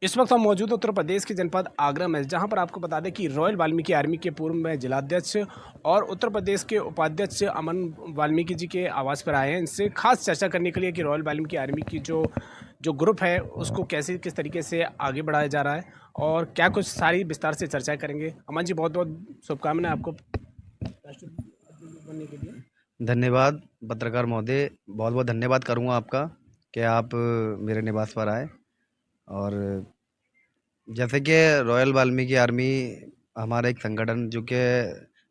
इस वक्त हम मौजूद हैं उत्तर प्रदेश के जनपद आगरा में, जहां पर आपको बता दें कि रॉयल वाल्मीकि आर्मी के पूर्व में जिलाध्यक्ष और उत्तर प्रदेश के उपाध्यक्ष अमन वाल्मीकि जी के आवास पर आए हैं। इनसे खास चर्चा करने के लिए कि रॉयल वाल्मीकि आर्मी की जो ग्रुप है उसको कैसे किस तरीके से आगे बढ़ाया जा रहा है और क्या कुछ सारी विस्तार से चर्चाएं करेंगे। अमन जी, बहुत बहुत शुभकामनाएं आपको राष्ट्रपति बनने के लिए। धन्यवाद पत्रकार महोदय, बहुत बहुत धन्यवाद करूँगा आपका कि आप मेरे निवास पर आए। और जैसे कि रॉयल वाल्मीकि आर्मी हमारा एक संगठन जो कि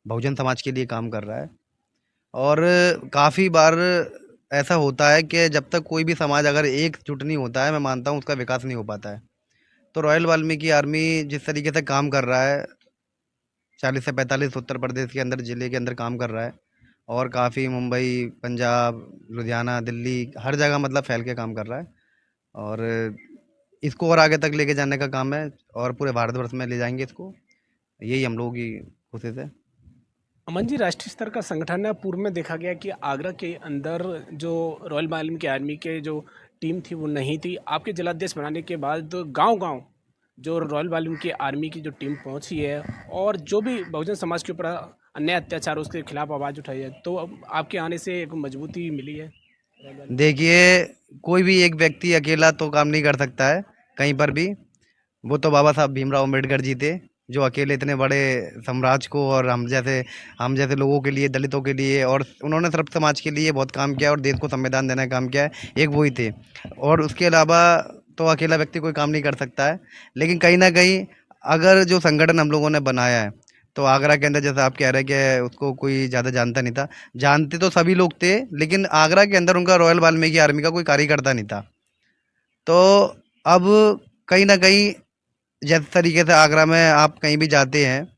बहुजन समाज के लिए काम कर रहा है। और काफ़ी बार ऐसा होता है कि जब तक कोई भी समाज अगर एकजुट नहीं होता है, मैं मानता हूँ उसका विकास नहीं हो पाता है। तो रॉयल वाल्मीकि आर्मी जिस तरीके से काम कर रहा है, 40 से 45 उत्तर प्रदेश के अंदर ज़िले के अंदर काम कर रहा है और काफ़ी मुंबई, पंजाब, लुधियाना, दिल्ली हर जगह मतलब फैल के काम कर रहा है। और इसको और आगे तक लेके जाने का काम है और पूरे भारतवर्ष में ले जाएंगे इसको, यही हम लोगों की कोशिश है। अमन जी, राष्ट्रीय स्तर का संगठन है। पूर्व में देखा गया कि आगरा के अंदर जो रॉयल वाल्मीकि आर्मी के जो टीम थी वो नहीं थी। आपके जिलाध्यक्ष बनाने के बाद गांव-गांव जो रॉयल वाल्मीकि आर्मी की जो टीम पहुंची है और जो भी बहुजन समाज के ऊपर अन्याय अत्याचार उसके खिलाफ आवाज़ उठाई है, तो अब आपके आने से एक मजबूती मिली है रॉयल वाल्मीकि। देखिए, कोई भी एक व्यक्ति अकेला तो काम नहीं कर सकता है कहीं पर भी। वो तो बाबा साहब भीमराव अम्बेडकर जी थे, जो अकेले इतने बड़े साम्राज्य को और हम जैसे लोगों के लिए, दलितों के लिए, और उन्होंने सर्व समाज के लिए बहुत काम किया और देश को संविधान देने का काम किया है, एक वो ही थे। और उसके अलावा तो अकेला व्यक्ति कोई काम नहीं कर सकता है। लेकिन कहीं न कहीं अगर जो संगठन हम लोगों ने बनाया है, तो आगरा के अंदर जैसा आप कह रहे हैं कि उसको कोई ज़्यादा जानता नहीं था। जानते तो सभी लोग थे, लेकिन आगरा के अंदर उनका रॉयल वाल्मीकि आर्मी का कोई कार्यकर्ता नहीं था। तो अब कहीं न कहीं जिस तरीके से आगरा में आप कहीं भी जाते हैं,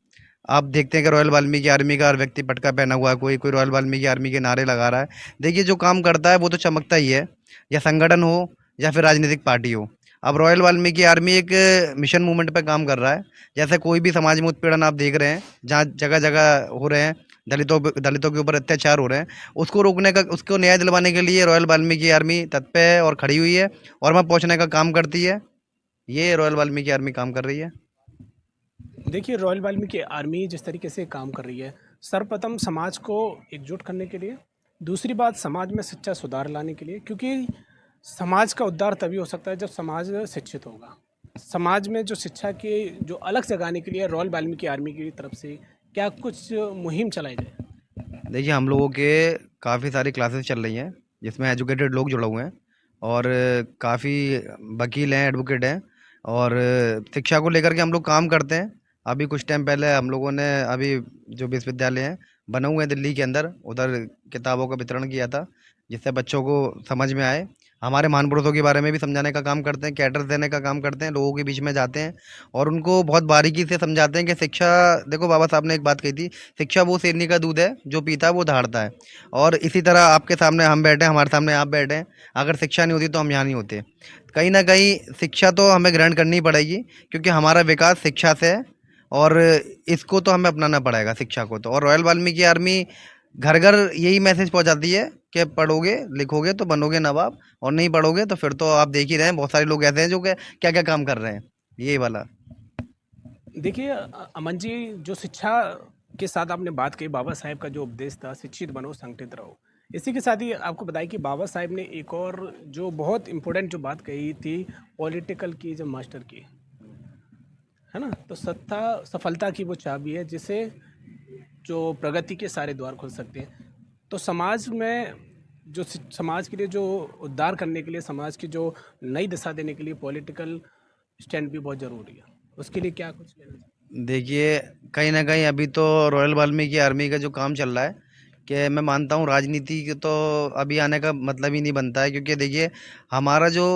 आप देखते हैं कि रॉयल वाल्मीकि आर्मी का हर व्यक्ति पटका पहना हुआ है, कोई रॉयल वाल्मीकि आर्मी के नारे लगा रहा है। देखिए, जो काम करता है वो तो चमकता ही है, या संगठन हो या फिर राजनीतिक पार्टी हो। अब रॉयल वाल्मीकि आर्मी एक मिशन मूवमेंट पे काम कर रहा है। जैसे कोई भी समाज में उत्पीड़न आप देख रहे हैं, जहाँ जगह-जगह हो रहे हैं, दलितों के ऊपर अत्याचार हो रहे हैं, उसको रोकने का, उसको न्याय दिलवाने के लिए रॉयल वाल्मीकि आर्मी तत्पर है और खड़ी हुई है और वहाँ पहुँचने का काम करती है। ये रॉयल वाल्मीकि आर्मी काम कर रही है। देखिए, रॉयल वाल्मीकि आर्मी जिस तरीके से काम कर रही है, सर्वप्रथम समाज को एकजुट करने के लिए, दूसरी बात समाज में शिक्षा सुधार लाने के लिए, क्योंकि समाज का उद्धार तभी हो सकता है जब समाज शिक्षित होगा। समाज में जो शिक्षा की जो अलख जगाने के लिए रॉयल वाल्मीकि आर्मी की तरफ से क्या कुछ मुहिम चलाई जाए। देखिए, हम लोगों के काफ़ी सारी क्लासेस चल रही हैं, जिसमें एजुकेटेड लोग जुड़े हुए हैं और काफ़ी वकील हैं, एडवोकेट हैं, और शिक्षा को लेकर के हम लोग काम करते हैं। अभी कुछ टाइम पहले हम लोगों ने अभी जो विश्वविद्यालय हैं बने हुए हैं दिल्ली के अंदर, उधर किताबों का वितरण किया था, जिससे बच्चों को समझ में आए। हमारे महान पुरुषों के बारे में भी समझाने का काम करते हैं, कैटर्स देने का काम करते हैं, लोगों के बीच में जाते हैं और उनको बहुत बारीकी से समझाते हैं कि शिक्षा, देखो बाबा साहब ने एक बात कही थी, शिक्षा वो शेरनी का दूध है, जो पीता है वो दहाड़ता है। और इसी तरह आपके सामने हम बैठे हैं, हमारे सामने आप बैठे हैं, अगर शिक्षा नहीं होती तो हम यहाँ नहीं होते। कहीं न कहीं शिक्षा तो हमें ग्रहण करनी पड़ेगी, क्योंकि हमारा विकास शिक्षा से है और इसको तो हमें अपनाना पड़ेगा शिक्षा को तो। और रॉयल वाल्मीकि आर्मी घर-घर यही मैसेज पहुँचाती है कि पढ़ोगे, लिखोगे तो बनोगे नवाब, और नहीं पढ़ोगे तो फिर तो आप देख ही रहे हैं, बहुत सारे लोग ऐसे हैं जो कि क्या-क्या काम कर रहे हैं, ये वाला। देखिए अमन जी, जो शिक्षा के साथ आपने बात कही, बाबा साहेब का जो उपदेश था, शिक्षित बनो संगठित रहो। इसी के साथ ही आपको बताया कि बाबा साहेब ने एक और जो बहुत इम्पोर्टेंट जो बात कही थी पॉलिटिकल की, जो मास्टर की, है ना, तो सत्ता सफलता की वो चाबी है जिसे जो प्रगति के सारे द्वार खुल सकते हैं। तो समाज में जो समाज के लिए जो उद्धार करने के लिए, समाज की जो नई दिशा देने के लिए पॉलिटिकल स्टैंड भी बहुत ज़रूरी है। उसके लिए क्या कुछ कहना चाहिए। देखिए, कहीं न कहीं अभी तो रॉयल वाल्मीकि आर्मी का जो काम चल रहा है, कि मैं मानता हूँ राजनीति के तो अभी आने का मतलब ही नहीं बनता है, क्योंकि देखिए, हमारा जो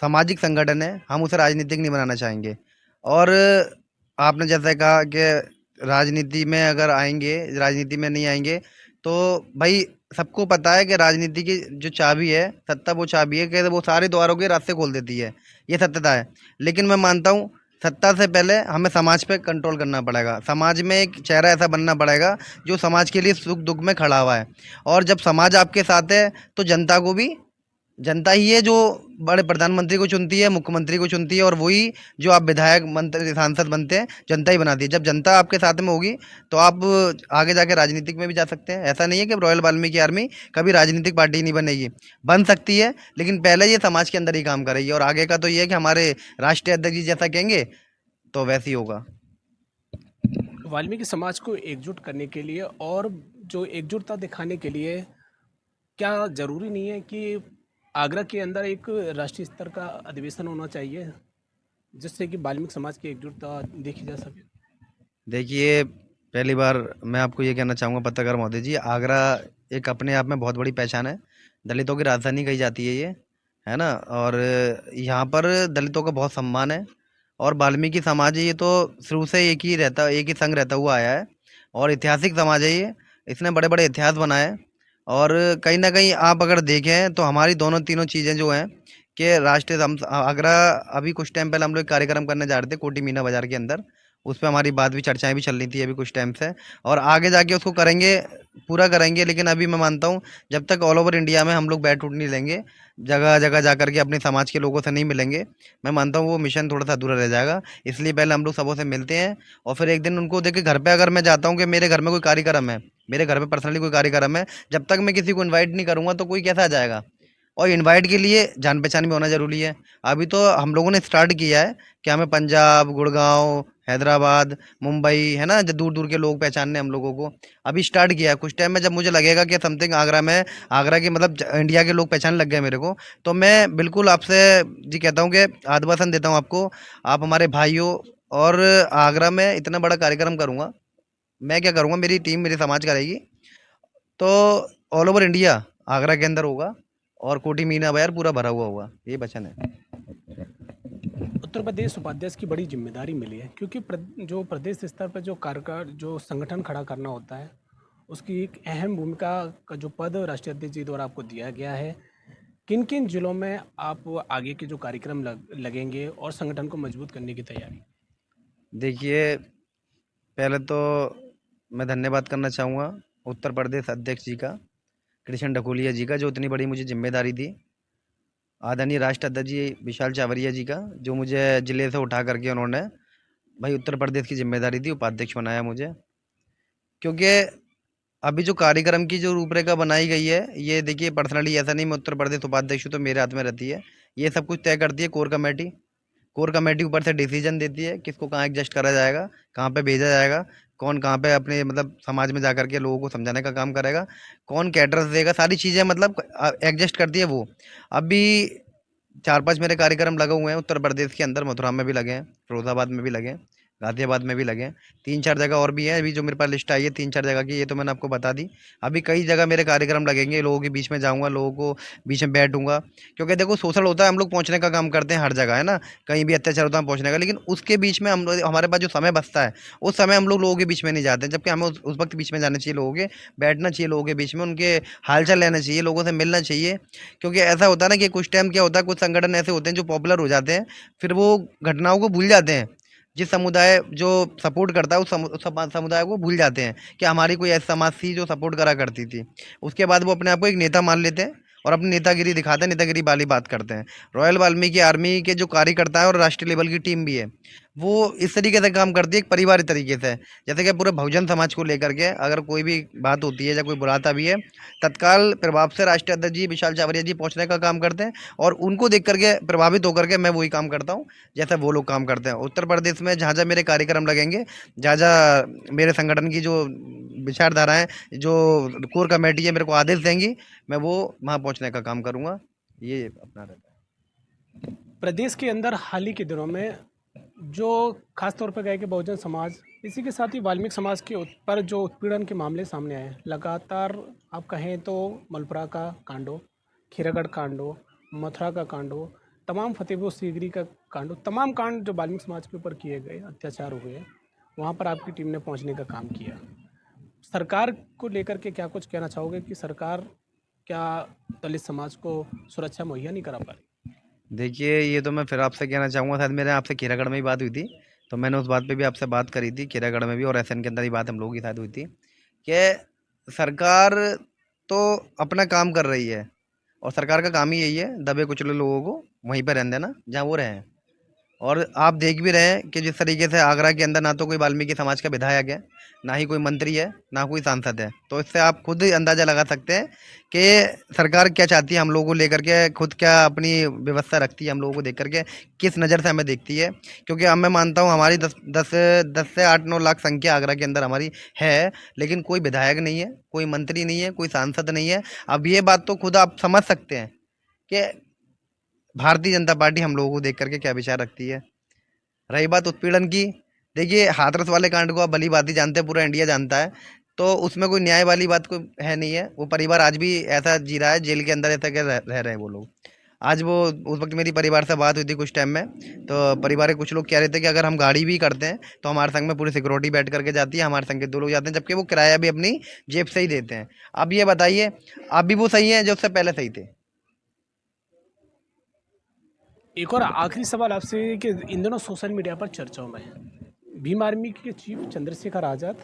सामाजिक संगठन है, हम उसे राजनीतिक नहीं बनाना चाहेंगे। और आपने जैसे कहा कि राजनीति में नहीं आएँगे, तो भाई सबको पता है कि राजनीति की जो चाबी है, सत्ता वो चाबी है कि वो सारे द्वारों के रास्ते खोल देती है, ये सत्यता है। लेकिन मैं मानता हूँ, सत्ता से पहले हमें समाज पे कंट्रोल करना पड़ेगा। समाज में एक चेहरा ऐसा बनना पड़ेगा जो समाज के लिए सुख-दुःख में खड़ा हुआ है। और जब समाज आपके साथ है, तो जनता ही है जो बड़े प्रधानमंत्री को चुनती है, मुख्यमंत्री को चुनती है, और वही जो आप विधायक, मंत्री, सांसद बनते हैं, जनता ही बनाती है। जब जनता आपके साथ में होगी तो आप आगे जाके राजनीतिक में भी जा सकते हैं। ऐसा नहीं है कि रॉयल वाल्मीकि आर्मी कभी राजनीतिक पार्टी नहीं बनेगी, बन सकती है, लेकिन पहले ये समाज के अंदर ही काम करेगी, और आगे का तो ये है कि हमारे राष्ट्रीय अध्यक्ष जी जैसा कहेंगे तो वैसे ही होगा। वाल्मीकि समाज को एकजुट करने के लिए और जो एकजुटता दिखाने के लिए क्या ज़रूरी नहीं है कि आगरा के अंदर एक राष्ट्रीय स्तर का अधिवेशन होना चाहिए जिससे कि वाल्मीकि समाज की एकजुटता देखी जा सके? देखिए, पहली बार मैं आपको ये कहना चाहूँगा पत्रकार महोदय जी, आगरा एक अपने आप में बहुत बड़ी पहचान है। दलितों की राजधानी कही जाती है ये, है ना? और यहाँ पर दलितों का बहुत सम्मान है, और वाल्मीकि समाज है ये तो शुरू से एक ही संग रहता हुआ आया है, और ऐतिहासिक समाज है ये। इसने बड़े-बड़े इतिहास बनाए हैं, और कहीं न कहीं आप अगर देखें तो हमारी दोनों तीनों चीज़ें जो हैं कि राष्ट्रीय आगरा, अभी कुछ टाइम पहले हम लोग एक कार्यक्रम करने जा रहे थे कोटी मीना बाज़ार के अंदर। उस पे हमारी बात भी, चर्चाएँ भी चल रही थी अभी कुछ टाइम से, और आगे जाके उसको करेंगे, पूरा करेंगे। लेकिन अभी मैं मानता हूँ जब तक ऑल ओवर इंडिया में हम लोग बैठ उठ नहीं लेंगे, जगह-जगह जाकर के अपने समाज के लोगों से नहीं मिलेंगे, मैं मानता हूँ वो मिशन थोड़ा-सा अधूरा रह जाएगा। इसलिए पहले हम लोग सबों से मिलते हैं, और फिर एक दिन उनको देखिए घर पे अगर मैं जाता हूँ कि मेरे घर में कोई कार्यक्रम है, मेरे घर पे पर्सनली कोई कार्यक्रम है, जब तक मैं किसी को इनवाइट नहीं करूँगा तो कोई कैसे आ जाएगा? और इनवाइट के लिए जान-पहचान भी होना ज़रूरी है। अभी तो हम लोगों ने स्टार्ट किया है कि हमें पंजाब, गुड़गाँव, हैदराबाद, मुंबई, है ना? जो दूर-दूर के लोग पहचानने हम लोगों को। अभी स्टार्ट किया है। कुछ टाइम में जब मुझे लगेगा कि समथिंग आगरा के मतलब इंडिया के लोग पहचानने लग गए मेरे को, तो मैं बिल्कुल आपसे जी कहता हूँ कि आश्वासन देता हूँ आपको, आप हमारे भाई हो, और आगरा में इतना बड़ा कार्यक्रम करूँगा। मैं क्या करूँगा, मेरी टीम मेरे समाज करेगी, तो ऑल ओवर इंडिया आगरा के अंदर होगा, और कोटी मीना बाजार पूरा भरा हुआ होगा, ये वचन है। उत्तर प्रदेश उपाध्यक्ष की बड़ी जिम्मेदारी मिली है क्योंकि जो प्रदेश स्तर पर जो कार्यकर जो संगठन खड़ा करना होता है उसकी एक अहम भूमिका का जो पद राष्ट्रीय अध्यक्ष जी द्वारा आपको दिया गया है। किन किन जिलों में आप आगे के जो कार्यक्रम लगेंगे और संगठन को मजबूत करने की तैयारी? देखिए, पहले तो मैं धन्यवाद करना चाहूँगा उत्तर प्रदेश अध्यक्ष जी का, कृष्ण ढकोलिया जी का, जो इतनी बड़ी मुझे जिम्मेदारी दी। आदरणीय राष्ट्र अध्यक्ष जी विशाल चावरिया जी का, जो मुझे जिले से उठा करके उन्होंने भाई उत्तर प्रदेश की जिम्मेदारी दी, उपाध्यक्ष बनाया मुझे। क्योंकि अभी जो कार्यक्रम की जो रूपरेखा बनाई गई है, ये देखिए पर्सनली ऐसा नहीं मैं उत्तर प्रदेश उपाध्यक्ष हूँ तो मेरे हाथ में रहती है। ये सब कुछ तय करती है कोर कमेटी। कोर कमेटी ऊपर से डिसीजन देती है किसको कहाँ एडजस्ट करा जाएगा, कहाँ पे भेजा जाएगा, कौन कहाँ पे अपने मतलब समाज में जाकर के लोगों को समझाने का काम करेगा, कौन कैटरस देगा, सारी चीज़ें मतलब एडजस्ट करती है वो। अभी 4-5 मेरे कार्यक्रम लगे हुए हैं उत्तर प्रदेश के अंदर, मथुरा में भी लगे हैं, फिरोज़ाबाद में भी लगे हैं, गाज़ियाबाद में भी लगे हैं। 3-4 जगह और भी हैं, अभी जो मेरे पास लिस्ट आई है 3-4 जगह की, ये तो मैंने आपको बता दी। अभी कई जगह मेरे कार्यक्रम लगेंगे, लोगों के बीच में जाऊँगा, लोगों को बीच में बैठूँगा। क्योंकि देखो सोशल होता है, हम लोग पहुँचने का काम करते हैं हर जगह, है ना? कहीं भी अत्याचार होता है पहुँचने का, लेकिन उसके बीच में हमारे पास जो समय बचता है, उस समय हम लोग लोगों के बीच में नहीं जाते हैं, जबकि हमें उस वक़्त बीच में जाना चाहिए लोगों के, बैठना चाहिए लोगों के बीच में, उनके हाल-चाल लेना चाहिए, लोगों से मिलना चाहिए। क्योंकि ऐसा होता है ना कि कुछ टाइम क्या होता है, कुछ संगठन ऐसे होते हैं जो पॉपुलर हो जाते हैं, फिर वो घटनाओं को भूल जाते हैं। जिस समुदाय जो सपोर्ट करता है उस समुदाय को भूल जाते हैं कि हमारी कोई ऐसी समाज थी जो सपोर्ट करा करती थी। उसके बाद वो अपने आप को एक नेता मान लेते हैं और अपनी नेतागिरी दिखाते हैं, नेतागिरी वाली बात करते हैं। रॉयल वाल्मीकि आर्मी के जो कार्यकर्ता है और राष्ट्रीय लेवल की टीम भी है, वो इस तरीके से काम करती है, एक परिवार तरीके से। जैसे कि पूरे बहुजन समाज को लेकर के अगर कोई भी बात होती है या कोई बुलाता भी है, तत्काल प्रभाव से राष्ट्रीय अध्यक्ष जी विशाल चावरिया जी पहुंचने का काम करते हैं, और उनको देख करके प्रभावित होकर के मैं वही काम करता हूँ जैसा वो लोग काम करते हैं। उत्तर प्रदेश में जहाँ जहाँ मेरे कार्यक्रम लगेंगे, जहाँ जहाँ मेरे संगठन की जो विचारधाराएं, जो कोर कमेटी है मेरे को आदेश देंगी, मैं वो वहाँ पहुँचने का काम करूँगा। ये अपना रहता है। प्रदेश के अंदर हाल ही के दिनों में जो खास तौर पर गए कि बहुजन समाज, इसी के साथ ही वाल्मीकि समाज के पर जो उत्पीड़न के मामले सामने आए हैं लगातार, आप कहें तो मलपुरा का कांडो, खीरागढ़ कांडो, मथुरा का कांडो, तमाम फतेहपुर सीकरी का कांडो, तमाम कांड जो वाल्मीकि समाज के ऊपर किए गए, अत्याचार हुए, वहाँ पर आपकी टीम ने पहुँचने का काम किया। सरकार को लेकर के क्या कुछ कहना चाहोगे कि सरकार क्या दलित समाज को सुरक्षा मुहैया नहीं करा पा रही? देखिए, ये तो मैं फिर आपसे कहना चाहूँगा, शायद मेरे आपसे खीरागढ़ में ही बात हुई थी, तो मैंने उस बात पे भी आपसे बात करी थी, खीरागढ़ में भी, और एसएन के अंदर ही बात हम लोगों की शायद हुई थी कि सरकार तो अपना काम कर रही है, और सरकार का काम ही यही है दबे कुचले लोगों को वहीं पर रहते हैं ना जहाँ वो रहे हैं। और आप देख भी रहे हैं कि जिस तरीके से आगरा के अंदर ना तो कोई वाल्मीकि समाज का विधायक है, ना ही कोई मंत्री है, ना कोई सांसद है। तो इससे आप खुद ही अंदाजा लगा सकते हैं कि सरकार क्या चाहती है हम लोगों को लेकर के, खुद क्या अपनी व्यवस्था रखती है हम लोगों को देख करके, किस नज़र से हमें देखती है। क्योंकि अब मैं मानता हूँ हमारी 10 से 8-9 लाख संख्या आगरा के अंदर हमारी है, लेकिन कोई विधायक नहीं है, कोई मंत्री नहीं है, कोई सांसद नहीं है। अब ये बात तो खुद आप समझ सकते हैं कि भारतीय जनता पार्टी हम लोगों को देख करके क्या विचार रखती है। रही बात उत्पीड़न की, देखिए हाथरस वाले कांड को आप भली भांति जानते हैं, पूरा इंडिया जानता है। तो उसमें कोई न्याय वाली बात कोई है नहीं है। वो परिवार आज भी ऐसा जी रहा है, जेल के अंदर ऐसा क्या रह रहे हैं वो लोग। आज वो उस वक्त मेरी परिवार से बात हुई थी कुछ टाइम में, तो परिवार के कुछ लोग कह रहे थे कि अगर हम गाड़ी भी करते हैं तो हमारे संग में पूरी सिक्योरिटी बैठ करके जाती है, हमारे संग के 2 लोग जाते हैं, जबकि वो किराया भी अपनी जेब से ही देते हैं। अब ये बताइए, अब भी वो सही है जो उससे पहले सही थे? एक और आखिरी सवाल आपसे कि इन दिनों सोशल मीडिया पर चर्चाओं में है भीम आर्मी के चीफ चंद्रशेखर आज़ाद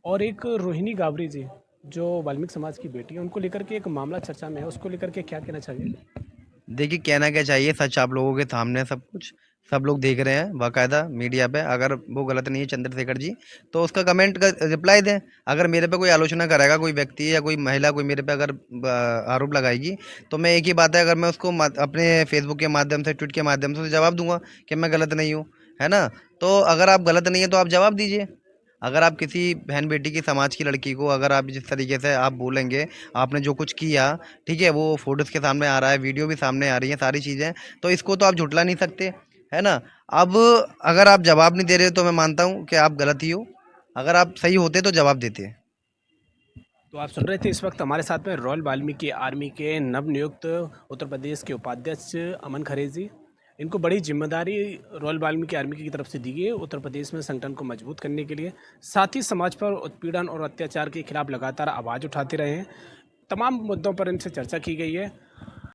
और एक रोहिणी गावरी जी जो वाल्मीकि समाज की बेटी है, उनको लेकर के एक मामला चर्चा में है, उसको लेकर के क्या कहना चाहिए? देखिए, कहना क्या चाहिए, सच आप लोगों के सामने है सब कुछ। सब लोग देख रहे हैं बाकायदा मीडिया पे। अगर वो गलत नहीं है चंद्रशेखर जी, तो उसका कमेंट का रिप्लाई दें। अगर मेरे पे कोई आलोचना करेगा कोई व्यक्ति या कोई महिला, कोई मेरे पे अगर आरोप लगाएगी, तो मैं एक ही बात है, अगर मैं उसको अपने फेसबुक के माध्यम से, ट्वीट के माध्यम से जवाब दूंगा कि मैं गलत नहीं हूँ, है ना। तो अगर आप गलत नहीं है तो आप जवाब दीजिए। अगर आप किसी बहन बेटी की, समाज की लड़की को अगर आप जिस तरीके से आप बोलेंगे, आपने जो कुछ किया, ठीक है, वो फोटोज़ के सामने आ रहा है, वीडियो भी सामने आ रही है, सारी चीज़ें, तो इसको तो आप झुठला नहीं सकते, है ना। अब अगर आप जवाब नहीं दे रहे हो तो मैं मानता हूँ कि आप गलत ही हो। अगर आप सही होते तो जवाब देते। तो आप सुन रहे थे इस वक्त हमारे साथ में रॉयल वाल्मीकि आर्मी के नवनियुक्त उत्तर प्रदेश के उपाध्यक्ष अमन खरे जी। इनको बड़ी जिम्मेदारी रॉयल वाल्मीकि आर्मी की तरफ से दी गई है उत्तर प्रदेश में संगठन को मजबूत करने के लिए। साथ ही समाज पर उत्पीड़न और अत्याचार के खिलाफ लगातार आवाज़ उठाते रहे हैं। तमाम मुद्दों पर इनसे चर्चा की गई है।